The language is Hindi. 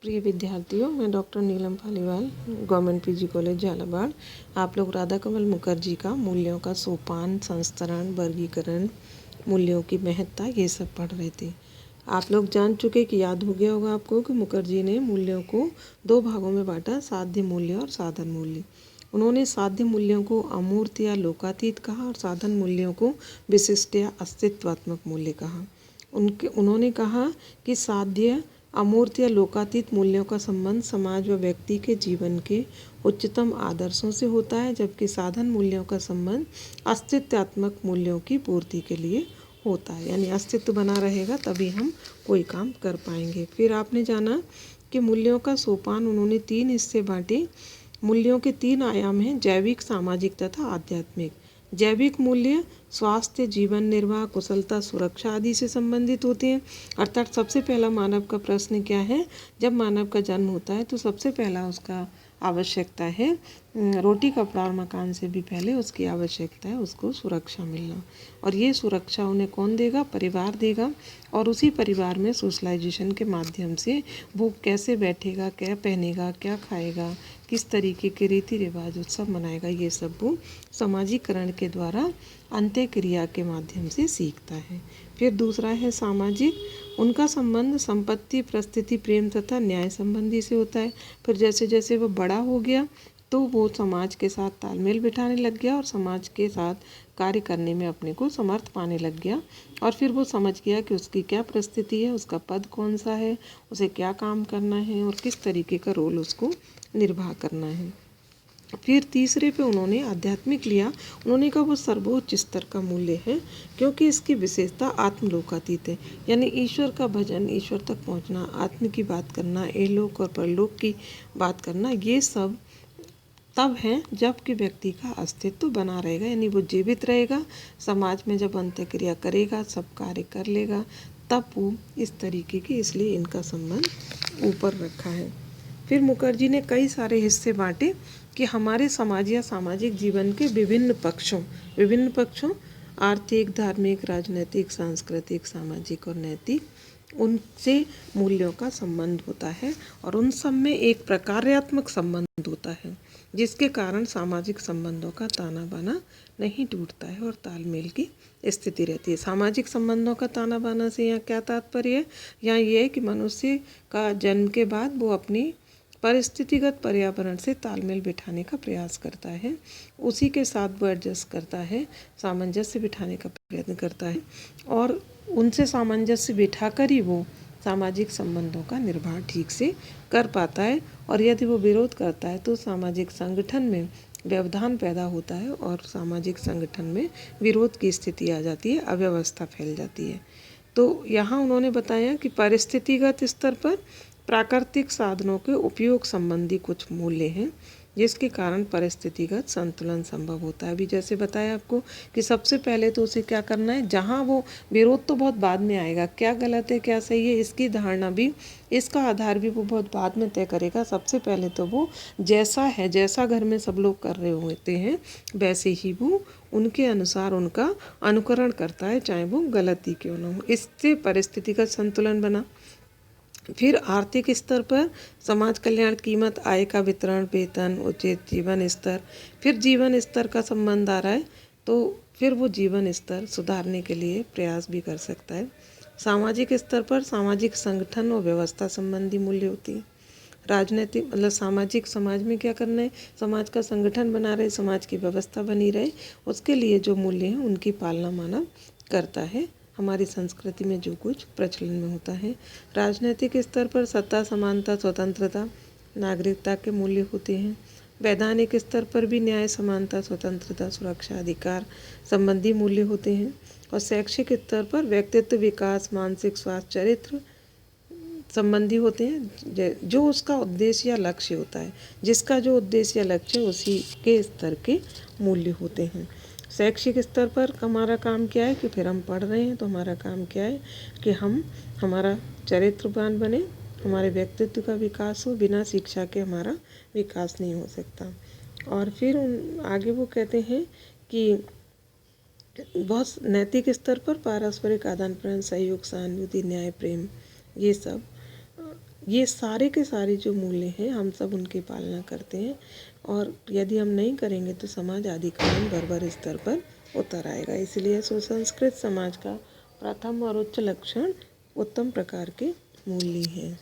प्रिय विद्यार्थियों, मैं doctor Neelam Paliwal, government PG college Jhalawar. आप लोग राधा कमल मुखर्जी का मूल्यों का सोपान, संस्तरण, वर्गीकरण, मूल्यों की महत्ता, ये सब पढ़ रहे थे। आप लोग जान चुके कि याद हो गया होगा आपको कि मुखर्जी ने मूल्यों को दो भागों में बांटा, साध्य मूल्य और साधन मूल्य। उन्होंने साध्य मूल्यों को अमूर्त या लोकातीत कहा और साधन मूल्यों को विशिष्ट या अस्तित्वात्मक मूल्य कहा। उन्होंने कहा कि साध्य, अमूर्त या लोकातीत मूल्यों का संबंध समाज व व्यक्ति के जीवन के उच्चतम आदर्शों से होता है, जबकि साधन मूल्यों का संबंध अस्तित्वात्मक मूल्यों की पूर्ति के लिए होता है। यानी अस्तित्व बना रहेगा तभी हम कोई काम कर पाएंगे। फिर आपने जाना कि मूल्यों का सोपान उन्होंने 3 हिस्से बांटे। मूल्यों के 3 आयाम हैं: जैविक, सामाजिक तथा आध्यात्मिक। जैविक मूल्य स्वास्थ्य, जीवन निर्वाह, कुशलता, सुरक्षा आदि से संबंधित होते हैं। अर्थात सबसे पहला मानव का प्रश्न क्या है? जब मानव का जन्म होता है तो सबसे पहला उसका आवश्यकता है रोटी, कपड़ा और मकान से भी पहले उसकी आवश्यकता है उसको सुरक्षा मिलना। और ये सुरक्षा उन्हें कौन देगा? परिवार देगा। और उसी परिवार में सोशलाइजेशन के माध्यम से वो कैसे बैठेगा, क्या पहनेगा, क्या खाएगा, किस तरीके के रीति रिवाज उत्सव मनाएगा, ये सब वो सामाजिकरण के द्वारा अंत्य क्रिया के माध्यम से सीखता है। फिर दूसरा है सामाजिक। उनका संबंध संपत्ति, परिस्थिति, प्रेम तथा न्याय संबंधी से होता है। फिर जैसे जैसे वो बड़ा हो गया तो वो समाज के साथ तालमेल बिठाने लग गया और समाज के साथ कार्य करने में अपने को समर्थ पाने लग गया। और फिर वो समझ गया कि उसकी क्या परिस्थिति है, उसका पद कौन सा है, उसे क्या काम करना है और किस तरीके का रोल उसको निर्वाह करना है। फिर तीसरे पे उन्होंने आध्यात्मिक लिया। उन्होंने कहा वो सर्वोच्च स्तर का मूल्य है क्योंकि इसकी विशेषता आत्मलोकातीत है। यानी ईश्वर का भजन, ईश्वर तक पहुंचना, आत्म की बात करना, एलोक और परलोक की बात करना, ये सब तब है जब कि व्यक्ति का अस्तित्व बना रहेगा। यानी वो जीवित रहेगा, समाज में जब अंत्यक्रिया करेगा, सब कार्य कर लेगा, तब वो इस तरीके की, इसलिए इनका संबंध ऊपर रखा है। फिर मुखर्जी ने कई सारे हिस्से बांटे कि हमारे समाज या सामाजिक जीवन के विभिन्न पक्षों आर्थिक, धार्मिक, राजनीतिक, सांस्कृतिक, सामाजिक और नैतिक, उनसे मूल्यों का संबंध होता है और उन सब में एक प्रकार्यात्मक संबंध होता है जिसके कारण सामाजिक संबंधों का ताना बाना नहीं टूटता है और तालमेल की स्थिति रहती है। सामाजिक संबंधों का ताना बाना से यहाँ क्या तात्पर्य है? यहाँ ये है कि मनुष्य का जन्म के बाद वो अपनी परिस्थितिगत पर्यावरण से तालमेल बिठाने का प्रयास करता है, उसी के साथ वो एडजस्ट करता है, सामंजस्य बिठाने का प्रयत्न करता है और उनसे सामंजस्य बिठाकर ही वो सामाजिक संबंधों का निर्वाह ठीक से कर पाता है। और यदि वो विरोध करता है तो सामाजिक संगठन में व्यवधान पैदा होता है और सामाजिक संगठन में विरोध की स्थिति आ जाती है, अव्यवस्था फैल जाती है। तो यहाँ उन्होंने बताया कि परिस्थितिगत स्तर पर प्राकृतिक साधनों के उपयोग संबंधी कुछ मूल्य हैं जिसके कारण परिस्थितिगत संतुलन संभव होता है। अभी जैसे बताया आपको कि सबसे पहले तो उसे क्या करना है, जहाँ वो विरोध तो बहुत बाद में आएगा, क्या गलत है क्या सही है इसकी धारणा भी, इसका आधार भी वो बहुत बाद में तय करेगा। सबसे पहले तो वो जैसा है, जैसा घर में सब लोग कर रहे होते हैं वैसे ही वो उनके अनुसार उनका अनुकरण करता है, चाहे वो गलती क्यों न हो। इससे परिस्थितिगत संतुलन बना। फिर आर्थिक स्तर पर समाज कल्याण, कीमत, आय का वितरण, वेतन, उचित जीवन स्तर। फिर जीवन स्तर का संबंध आ रहा है तो फिर वो जीवन स्तर सुधारने के लिए प्रयास भी कर सकता है। सामाजिक स्तर पर सामाजिक संगठन और व्यवस्था संबंधी मूल्य होती है। राजनीतिक मतलब सामाजिक, समाज में क्या करना है, समाज का संगठन बना रहे, समाज की व्यवस्था बनी रहे, उसके लिए जो मूल्य हैं उनकी पालना मानव करता है, हमारी संस्कृति में जो कुछ प्रचलन में होता है। राजनीतिक स्तर पर सत्ता, समानता, स्वतंत्रता, नागरिकता के मूल्य होते हैं। वैधानिक स्तर पर भी न्याय, समानता, स्वतंत्रता, सुरक्षा, अधिकार संबंधी मूल्य होते हैं। और शैक्षिक स्तर पर व्यक्तित्व विकास, मानसिक स्वास्थ्य, चरित्र संबंधी होते हैं, जो उसका उद्देश्य या लक्ष्य होता है, जिसका जो उद्देश्य या लक्ष्य है उसी के स्तर के मूल्य होते हैं। शैक्षिक स्तर पर हमारा काम क्या है कि फिर हम पढ़ रहे हैं तो हमारा काम क्या है कि हम हमारा चरित्रवान बने, हमारे व्यक्तित्व का विकास हो, बिना शिक्षा के हमारा विकास नहीं हो सकता। और फिर आगे वो कहते हैं कि बहुत नैतिक स्तर पर पारस्परिक आदान प्रदान, सहयोग, सहानुभूति, न्याय, प्रेम, ये सब ये सारे के सारे जो मूल्य हैं हम सब उनकी पालना करते हैं, और यदि हम नहीं करेंगे तो समाज अधिकारण बर्बर स्तर पर उतर आएगा। इसलिए सुसंस्कृत समाज का प्रथम और उच्च लक्षण उत्तम प्रकार के मूल्य हैं।